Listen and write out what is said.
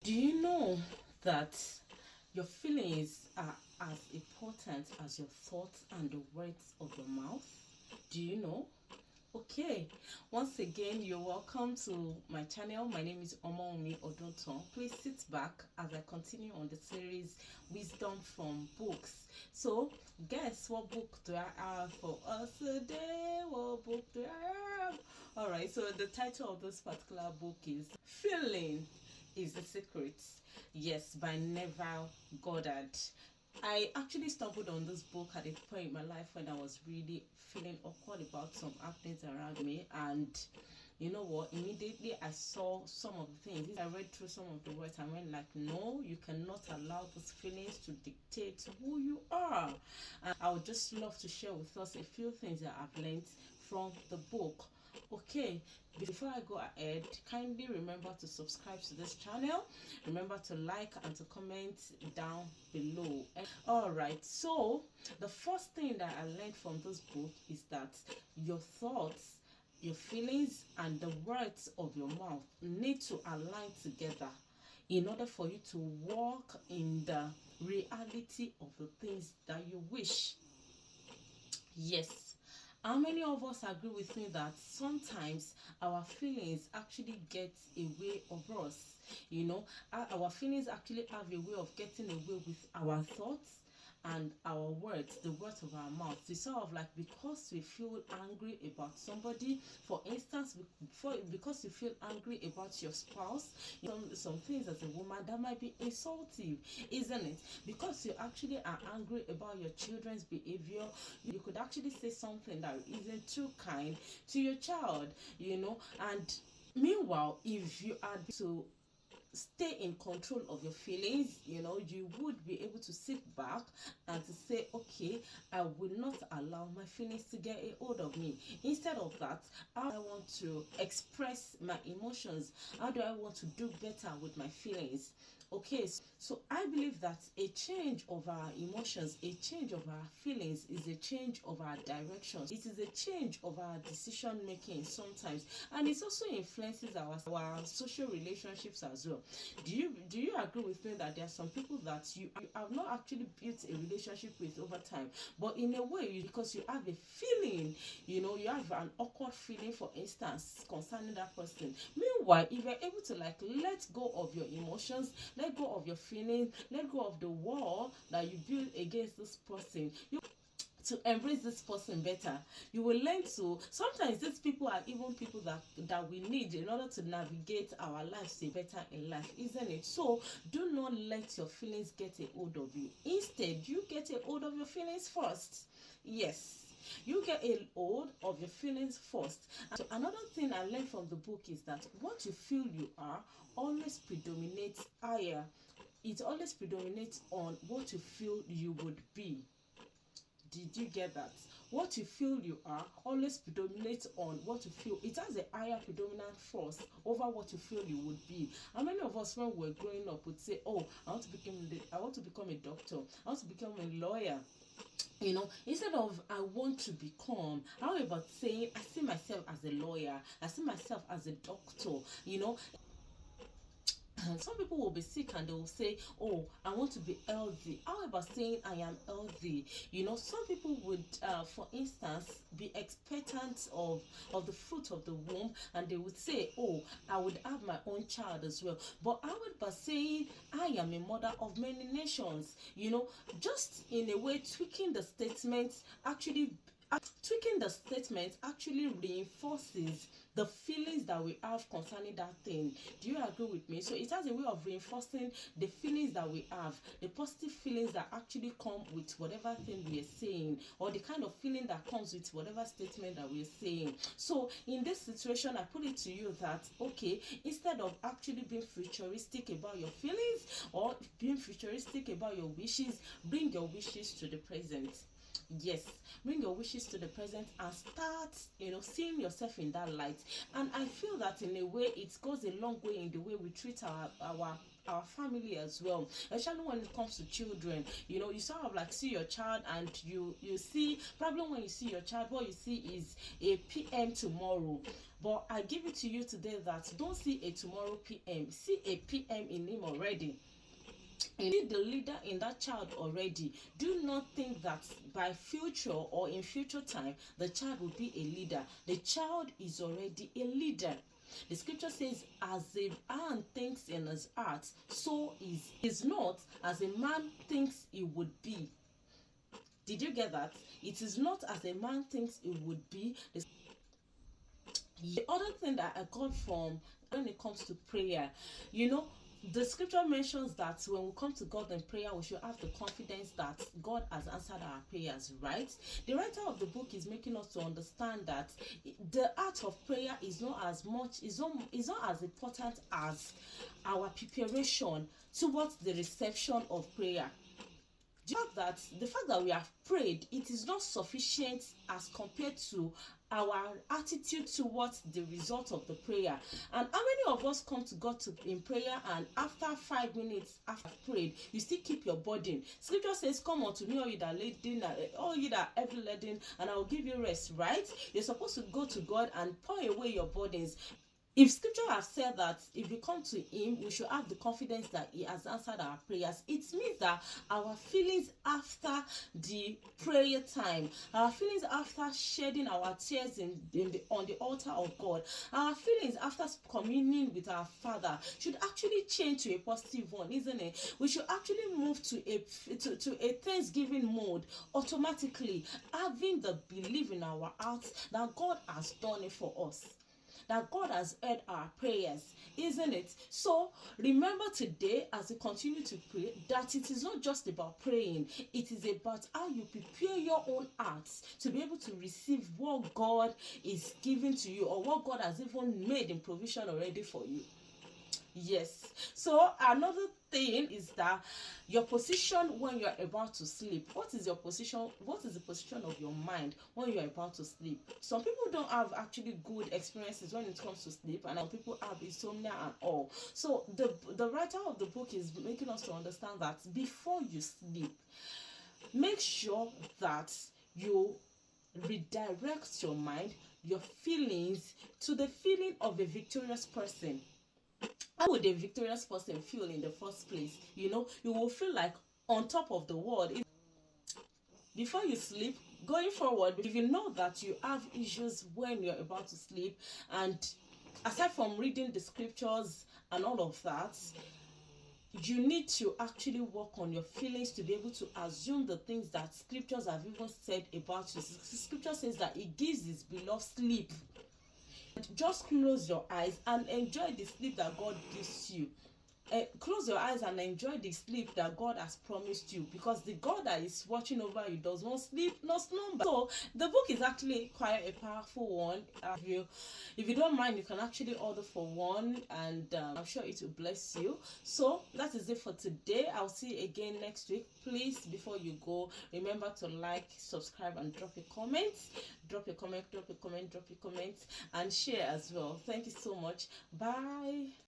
Do you know that your feelings are as important as your thoughts and the words of your mouth? Do you know? Okay, once again, you're welcome to my channel. My name is Omoumi Odunton. Please sit back as I continue on the series Wisdom from Books. So, guess what book do I have for us today? What book do I have? Alright, so the title of this particular book is Feeling is the Secret. Yes, by Neville Goddard. I actually stumbled on this book at a point in my life when I was really feeling awkward about some happenings around me, and you know what? Immediately I saw some of the things. I read through some of the words and went like, no, you cannot allow those feelings to dictate who you are. And I would just love to share with us a few things that I've learned from the book. Okay, before I go ahead, kindly remember to subscribe to this channel. Remember to like and to comment down below. Alright, so the first thing that I learned from this book is that your thoughts, your feelings, and the words of your mouth need to align together in order for you to walk in the reality of the things that you wish. Yes. How many of us agree with me that sometimes our feelings actually get a way of us? You know, our feelings actually have a way of getting away with our thoughts and our words, the words of our mouth. It's sort of like because we feel angry about somebody, for instance, because you feel angry about your spouse, some things as a woman that might be insultive, isn't it? Because you actually are angry about your children's behavior, you could actually say something that isn't too kind to your child, and meanwhile, if you are to stay in control of your feelings, you would be able to sit back and to say, okay, I will not allow my feelings to get a hold of me. Instead of that, how do I want to express my emotions? How do I want to do better with my feelings? Okay, so I believe that a change of our emotions, a change of our feelings is a change of our directions. It is a change of our decision making sometimes, and it also influences our social relationships as well. Do you agree with me that there are some people that you have not actually built a relationship with over time, but in a way, because you have a feeling, you have an awkward feeling, for instance, concerning that person. Meanwhile, if you're able to like let go of your emotions, let go of your feelings, let go of the wall that you build against this person, to embrace this person better, you will learn to. Sometimes these people are even people that we need in order to navigate our lives a better in life, isn't it? So do not let your feelings get a hold of you. Instead, you get a hold of your feelings first. Yes, you get a hold of your feelings first. And so another thing I learned from the book is that what you feel you are always predominates higher. It always predominates on what you feel you would be. Did you get that? What you feel you are always predominates on what you feel. It has a higher predominant force over what you feel you would be. How many of us, when we're growing up, would say, "Oh, I want to become a doctor. I want to become a lawyer." Instead of I want to become, how about saying I see myself as a lawyer, I see myself as a doctor, some people will be sick and they will say, oh, I want to be healthy. How about saying I am healthy? Some people would, for instance, be expectant of the fruit of the womb, and they would say, oh, I would have my own child as well. But how about saying I am a mother of many nations? Just in a way, tweaking the statement actually reinforces the feelings that we have concerning that thing. Do you agree with me? So it has a way of reinforcing the feelings that we have, the positive feelings that actually come with whatever thing we are saying, or the kind of feeling that comes with whatever statement that we are saying. So in this situation, I put it to you that, okay, instead of actually being futuristic about your feelings or being futuristic about your wishes, bring your wishes to the present. Yes, bring your wishes to the present and start, seeing yourself in that light. And I feel that in a way it goes a long way in the way we treat our family as well, especially when it comes to children. You sort of like see your child, and you see, probably when you see your child, what you see is a PM tomorrow. But I give it to you today that don't see a tomorrow PM, see a PM in him already. You see the leader in that child already. Do not think that by future or in future time the child will be a leader. The child is already a leader. The scripture says, as a man thinks in his heart, so is not as a man thinks it would be. Did you get that? It is not as a man thinks it would be. The other thing that I got from when it comes to prayer, the scripture mentions that when we come to God in prayer, we should have the confidence that God has answered our prayers, right? The writer of the book is making us to understand that the art of prayer is not as as important as our preparation towards the reception of prayer. The fact that we have prayed, it is not sufficient as compared to our attitude towards the result of the prayer. And how many of us come to God in prayer, and after 5 minutes after prayed, you still keep your burden? Scripture says, come unto me, all you that heavy laden, and I will give you rest, right? You're supposed to go to God and pour away your burdens. If scripture has said that if we come to him, we should have the confidence that he has answered our prayers, it means that our feelings after the prayer time, our feelings after shedding our tears on the altar of God, our feelings after communing with our Father should actually change to a positive one, isn't it? We should actually move to a thanksgiving mode automatically, having the belief in our hearts that God has done it for us, that God has heard our prayers, isn't it? So remember today, as you continue to pray, that it is not just about praying, it is about how you prepare your own hearts to be able to receive what God is giving to you, or what God has even made in provision already for you. Yes. So another thing is that your position when you're about to sleep. What is your position? What is the position of your mind when you're about to sleep? Some people don't have actually good experiences when it comes to sleep, and some people have insomnia and all. So the writer of the book is making us to understand that before you sleep, make sure that you redirect your mind, your feelings, to the feeling of a victorious person. How would a victorious person feel in the first place? You will feel like on top of the world. Before you sleep, going forward, if you know that you have issues when you're about to sleep, and aside from reading the scriptures and all of that, you need to actually work on your feelings to be able to assume the things that scriptures have even said about you. Scripture says that it gives his beloved sleep. Just close your eyes and enjoy the sleep that God gives you. Close your eyes and enjoy the sleep that God has promised you, because the God that is watching over you does not sleep nor slumber. So the book is actually quite a powerful one. If you don't mind, you can actually order for one, and I'm sure it will bless you. So that is it for today. I'll see you again next week. Please, before you go, remember to like, subscribe, and drop a comment, and share as well. Thank you so much. Bye.